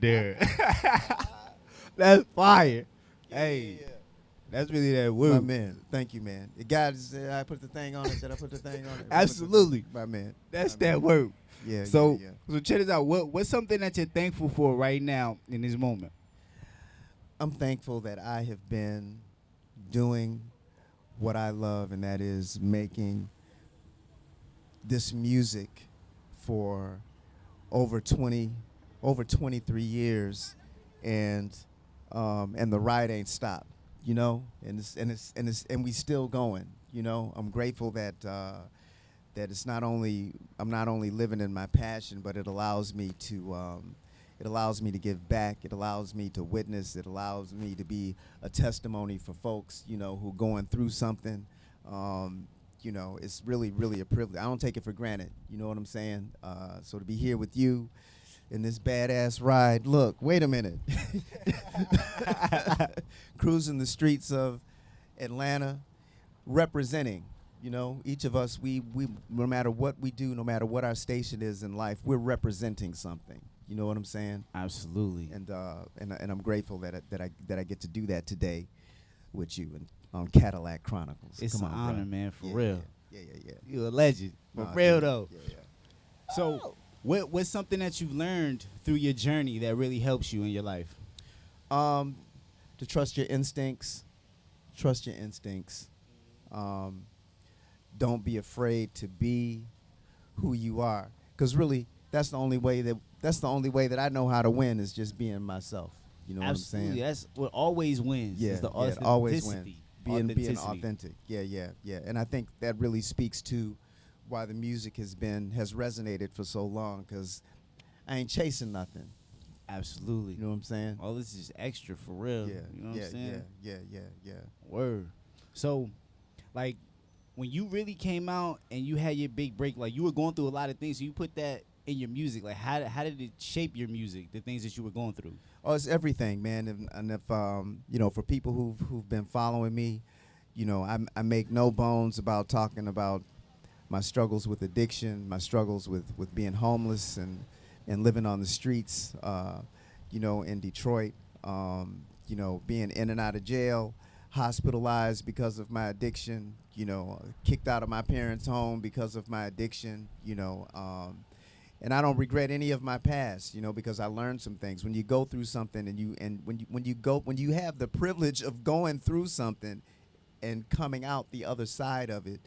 there. That's fire. Yeah, Hey, yeah, that's really that yeah. My woo. man, thank you, man. The guy said I put the thing on it. Did I put the thing on it? I put the thing. Absolutely. My man, That's my that man. word. Yeah, yeah, So yeah. so check this out. What's something that you're thankful for right now in this moment? I'm thankful that I have been doing what I love, and that is making this music for over 20 over 23 years, and the ride ain't stopped, and we still going. I'm grateful that it's not only I'm not only living in my passion, but it allows me to give back. It allows me to witness. It allows me to be a testimony for folks, who going through something. It's really, really a privilege. I don't take it for granted. You know what I'm saying? So to be here with you in this badass ride. Look, wait a minute. Cruising the streets of Atlanta, representing. Each of us, we no matter what we do, no matter what our station is in life, we're representing something. You know what I'm saying? Absolutely. And I'm grateful that I get to do that today with you and on Cadillac Chronicles. It's Come an on, honor, bro. man, for Yeah, real. Yeah, yeah, yeah. You're a legend. For Nah, real dude. though. Yeah, yeah. So what's something that you've learned through your journey that really helps you in your life? To trust your instincts. Trust your instincts. Um, don't be afraid to be who you are, because really that's the only way that I know how to win is just being myself. You know Absolutely. what I'm saying? That's what always wins. Yeah, Is the yeah, it always wins. authenticity. Being Authenticity. authentic. Yeah, yeah, yeah. And I think that really speaks to why the music has resonated for so long, because I ain't chasing nothing. Absolutely. You know what I'm saying? All this is extra for real. Yeah, You know what yeah, I'm saying? yeah, yeah, yeah, yeah. Word. So, like, when you really came out and you had your big break, like you were going through a lot of things. So you put that in your music. Like, how did it shape your music? The things that you were going through. Oh, it's everything, man. And if for people who've been following me, I make no bones about talking about my struggles with addiction, my struggles with being homeless and living on the streets, in Detroit, being in and out of jail, hospitalized because of my addiction, kicked out of my parents' home because of my addiction, and I don't regret any of my past, because I learned some things. When you go through something when you have the privilege of going through something and coming out the other side of it,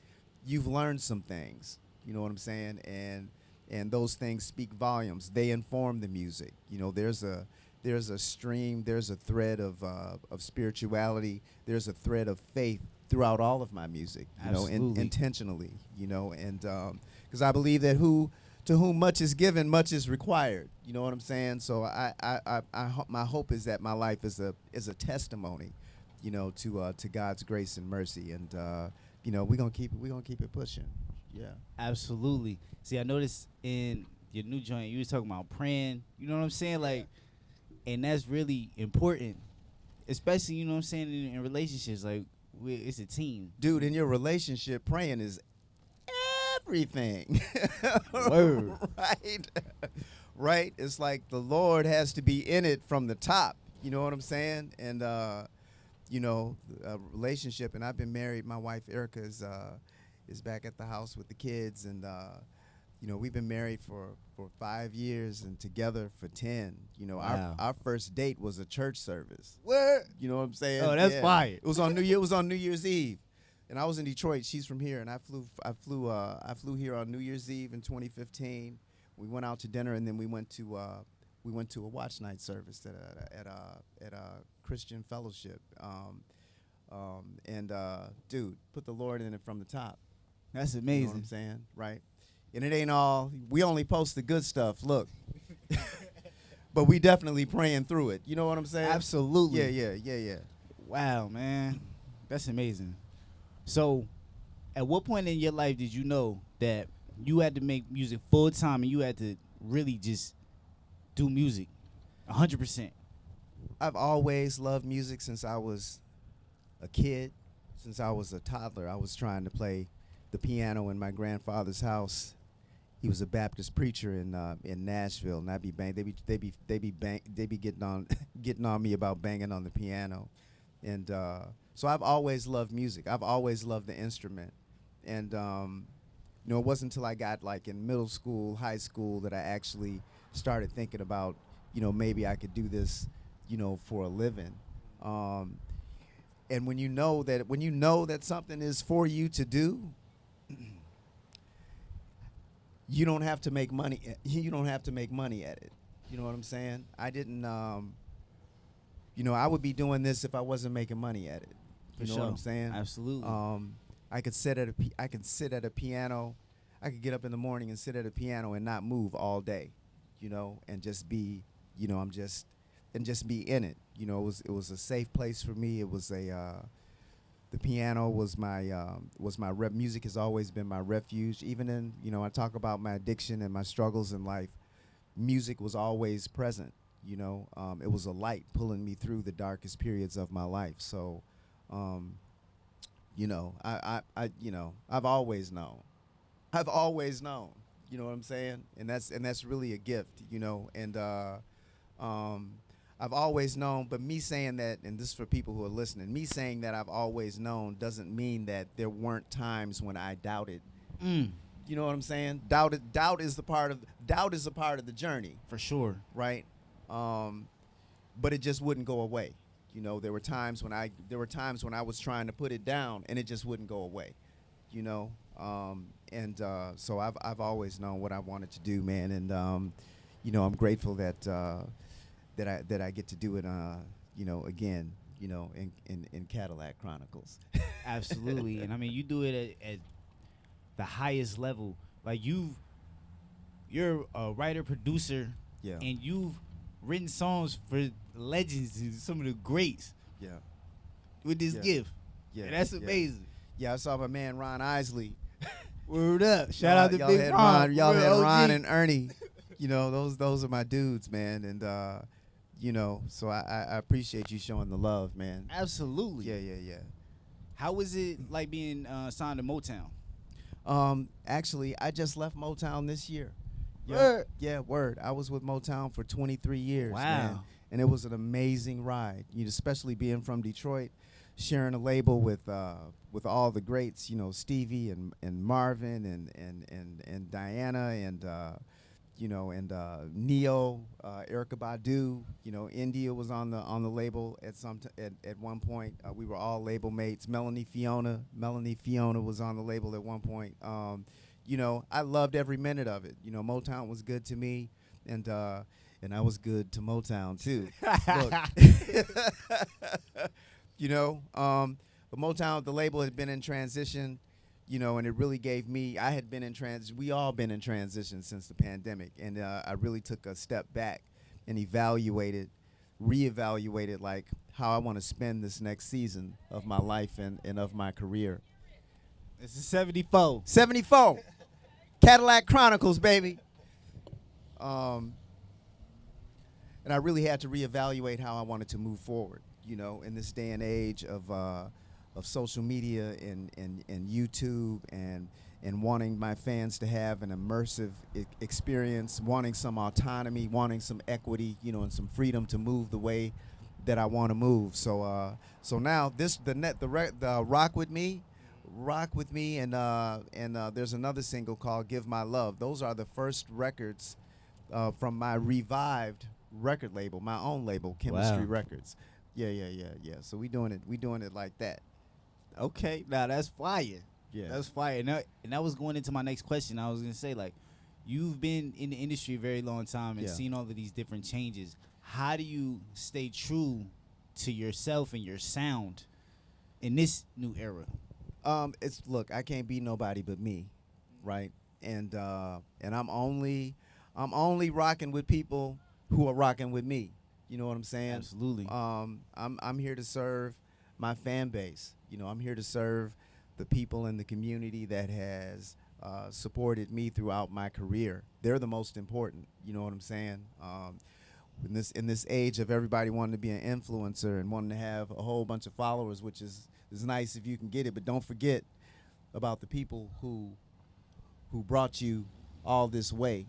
you've learned some things. You know what I'm saying? And those things speak volumes. They inform the music. There's a stream, there's a thread of spirituality, there's a thread of faith throughout all of my music. Absolutely. Intentionally. And because I believe that to whom much is given, much is required. You know what I'm saying? So my hope is that my life is a testimony, to God's grace and mercy, and we're gonna keep it pushing. Yeah. Absolutely. See, I noticed in your new joint, you was talking about praying. You know what I'm saying? Like, and that's really important, especially you know what I'm saying in relationships. Like, it's a team. Dude, in your relationship, praying is everything. Word. Right? Right? It's like the Lord has to be in it from the top. You know what I'm saying? And a relationship, and I've been married. My wife Erica is back at the house with the kids, and we've been married for 5 years and together for 10. Wow. Our first date was a church service. What? You know what I'm saying? Oh, that's fire. It was on New Year's Eve. And I was in Detroit. She's from here, and I flew here on New Year's Eve in 2015. We went out to dinner, and then we went to a watch night service at a Christian fellowship. Dude, put the Lord in it from the top. That's You amazing. know what I'm saying? Right? And it ain't all. We only post the good stuff. Look. But we definitely praying through it. You know what I'm saying? Absolutely. Yeah. Wow, man. That's amazing. So, at what point in your life did you know that you had to make music full time and you had to really just do music 100%? I've always loved music since I was a kid. Since I was a toddler, I was trying to play the piano in my grandfather's house. he was a Baptist preacher in Nashville, and I'd be bang. They be getting on getting on me about banging on the piano, and so I've always loved music. I've always loved the instrument, and you know, it wasn't until I got like in middle school, high school that I actually started thinking about, you know, maybe I could do this, you know, for a living. Um, and when you know that something is for you to do, you don't have to make money. You don't have to make money at it. You know what I'm saying? I didn't. You know, I would be doing this if I wasn't making money at it. You know what I'm saying? Absolutely. I could sit at a piano. I could get up in the morning and sit at a piano and not move all day, you know, and just be, you know, just be in it. You know, it was a safe place for me. It was the piano was my music has always been my refuge. Even in, you know, I talk about my addiction and my struggles in life. Music was always present. You know, it was a light pulling me through the darkest periods of my life. So, you know, you know, I've always known. I've always known. You know what I'm saying? And that's really a gift. You know, and I've always known. But me saying that, and this is for people who are listening, me saying that I've always known doesn't mean that there weren't times when I doubted. You know what I'm saying? Doubt is a part of the journey, For sure. right? But it just wouldn't go away. You know, there were times when I was trying to put it down and it just wouldn't go away. You know, so I've always known what I wanted to do, man, and you know, I'm grateful that that I get to do it. You know, again, you know, in Cadillac Chronicles. Absolutely. And I mean, you do it at the highest level. Like you're a writer, producer, Yeah. and you've written songs for legends and some of the greats Yeah. with this Yeah. gift. Yeah. And that's yeah. amazing. Yeah, I saw my man Ron Isley. Word up. Shout out to y'all Big had Ron. Y'all Real had OG. Ron and Ernie. You know, those are my dudes, man. And you know, so I appreciate you showing the love, man. Absolutely. Yeah. How was it like being signed to Motown? Actually, I just left Motown this year. Word. Yeah, word. I was with Motown for 23 years, Wow. man. And it was an amazing ride. You know, especially being from Detroit, sharing a label with all the greats, you know, Stevie and Marvin and Diana and you know, and Neo, Erykah Badu, you know, India was on the label at one point. We were all label mates. Melanie Fiona was on the label at one point. You know, I loved every minute of it. You know, Motown was good to me, and I was good to Motown too. Look, you know, but Motown, the label had been in transition. You know, and it really gave me, we all been in transition since the pandemic. And I really took a step back and reevaluated like how I want to spend this next season of my life and of my career. It's a 74. 74. Cadillac Chronicles, baby. And I really had to reevaluate how I wanted to move forward, you know, in this day and age of social media and YouTube and wanting my fans to have an immersive experience, wanting some autonomy, wanting some equity, you know, and some freedom to move the way that I want to move. So now the Rock With Me, and there's another single called Give My Love. Those are the first records from my revived record label, my own label, Chemistry Wow. Records. Yeah. So we doing it like that. Okay, now that's fire. Yeah. That's fire. And that was going into my next question. I was gonna say, like, you've been in the industry a very long time and Yeah. seen all of these different changes. How do you stay true to yourself and your sound in this new era? Look, I can't be nobody but me, right? And I'm only rocking with people who are rocking with me. You know what I'm saying? Absolutely. I'm here to serve my fan base. You know, I'm here to serve the people in the community that has supported me throughout my career. They're the most important. You know what I'm saying? In this age of everybody wanting to be an influencer and wanting to have a whole bunch of followers, which is nice if you can get it, but don't forget about the people who brought you all this way. You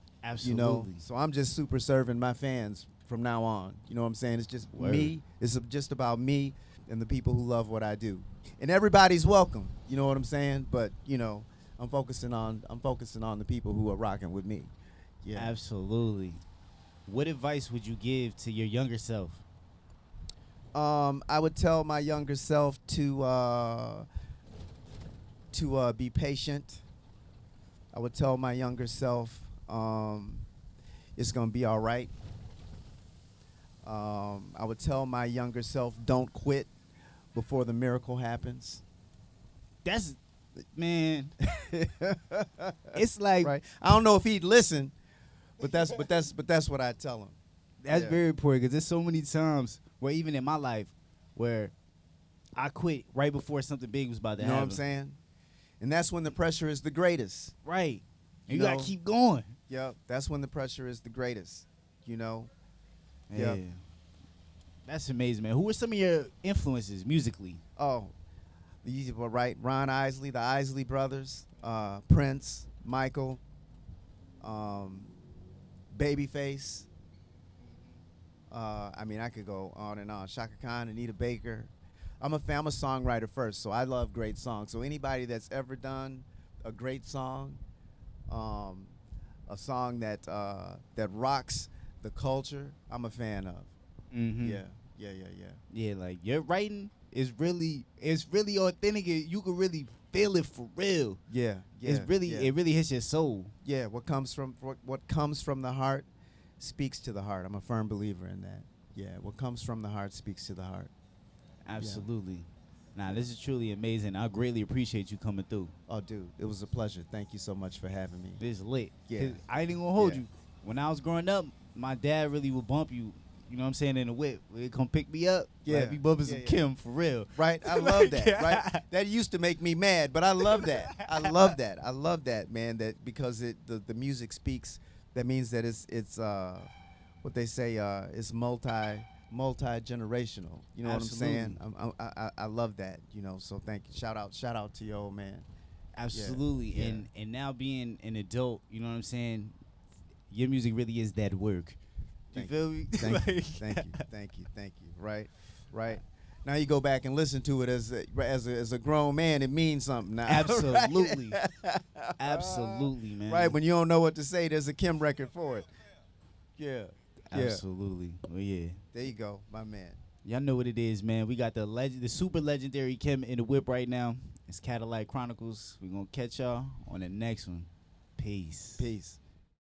know, Absolutely. so I'm just super serving my fans from now on. You know what I'm saying? It's just Word. me. It's just about me and the people who love what I do. And everybody's welcome. You know what I'm saying? But you know, I'm focusing on the people who are rocking with me. Yeah. Absolutely. What advice would you give to your younger self? I would tell my younger self to be patient. I would tell my younger self it's gonna be all right. I would tell my younger self, don't quit before the miracle happens. That's, man. It's like Right. I don't know if he'd listen, but that's what I tell him. that's Yeah. very important because there's so many times where even in my life where I quit right before something big was about to You know happen. what I'm saying? And that's when the pressure is the greatest. Right. You You gotta know? keep going. Yep. That's when the pressure is the greatest. You know? Yeah. Yep. That's amazing, man. Who are some of your influences musically? Oh, these were right. Ron Isley, the Isley brothers, Prince, Michael, Babyface. I mean, I could go on and on. Shaka Khan, Anita Baker. I'm a songwriter first, so I love great songs. So anybody that's ever done a great song, a song that that rocks the culture, I'm a fan of. Mm-hmm. Yeah. Yeah, like your writing is really authentic. You can really feel it for real. Yeah. It's really yeah. it really hits your soul. Yeah, what comes from the heart speaks to the heart. I'm a firm believer in that. Yeah, what comes from the heart speaks to the heart. Absolutely. Nah, this is truly amazing. I greatly appreciate you coming through. Oh, dude, it was a pleasure. Thank you so much for having me. This is lit. Yeah. 'Cause I ain't even gonna hold Yeah. you. When I was growing up, my dad really would bump you. You know what I'm saying, in the whip. He'd come pick me up. Yeah. Like, be bumping some Yeah. Kim for real. Right? I love that, right? That used to make me mad, but I love that. I love that, man, that because the music speaks, that means that it's what they say it's multi-generational. You know Absolutely. what I'm saying? I love that, you know, so thank you. Shout out to your old man. Absolutely. Yeah. And now being an adult, you know what I'm saying? Your music really is that work. You Thank feel me? Thank you, Like- thank you. Right. Now you go back and listen to it as a grown man. It means something now. Absolutely. Absolutely, man. Right. When you don't know what to say, there's a Kim record for it. Yeah. Absolutely. Well, yeah. There you go, my man. Y'all know what it is, man. We got the super legendary Kim in the whip right now. It's Cadillac Chronicles. We're gonna catch y'all on the next one. Peace. Peace.